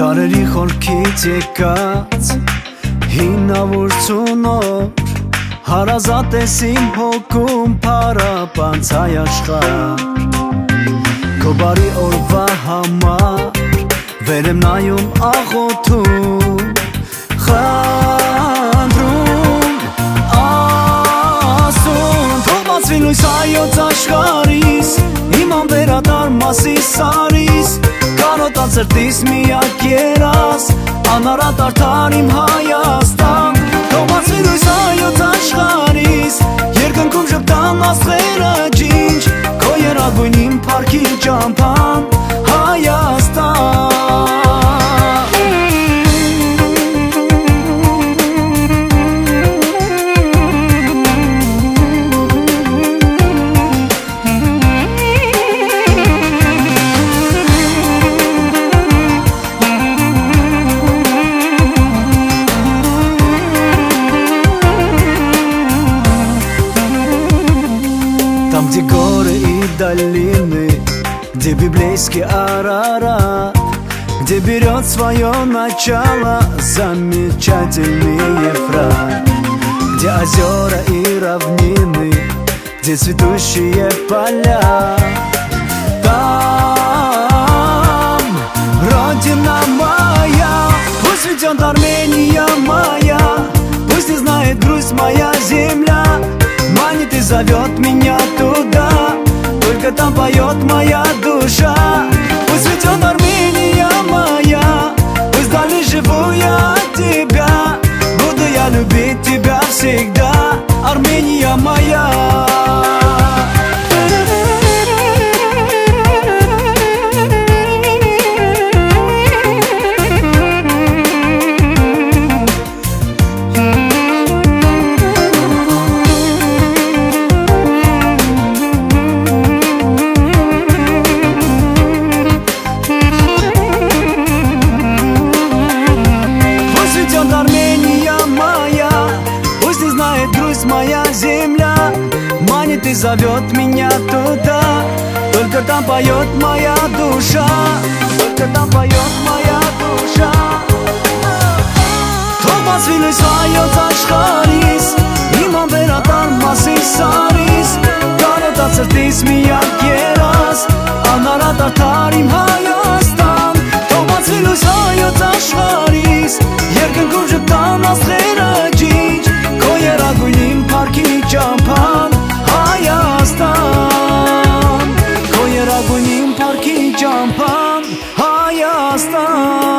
Դարերի խորքից եկած հինավուրցունոր հարազատ ես իմ հոգում փարապանց հայ աշխարհ Քո բարի օրվա համար վեր եմ նայում աղոթում խնդրում ասում թող բացվի լույս հայոց աշխարհիս իմ անվերադար մասի սարիս Կարոտան սրտիս միակ երաս Անարատ արդար իմ Հայաստան Թող բացվի լույս հայոց աշխարհիս Երկնքում ժպտան աստղերը ջինջ Քո երագույն իմ փառքի ճամփան Հայաստան Там, где горы и долины, где библейский Арарат, где берет свое начало замечательный Ефрат, где озера и равнины, где цветущие поля. Там родина моя, пусть цветет Армения моя, пусть не знает грусть моя земля. Манит и зовет меня туда, только там поет моя душа. Пусть цветет Армения моя, пусть вдали живу я от тебя. Буду я любить тебя всегда, Армения моя. Армения моя, пусть не знает грусть моя земля. Манит и зовет меня туда, только там поет моя душа. Только там поет моя душа. Թող բացվի լույս հայոց աշխարհիս իմ անվերադար մասի սարիս Կարոտած սրտիս միակ երաս Անարատ արդար իմ Հայաստան Թող բացվի լույս հայոց աշխարհիս Երկնքում ժպտան աստղերը ջինջ Քո երագույն իմ փառքի ճամփան Հայաստան Քո երագույն իմ փառքի ճամփան Հայաստան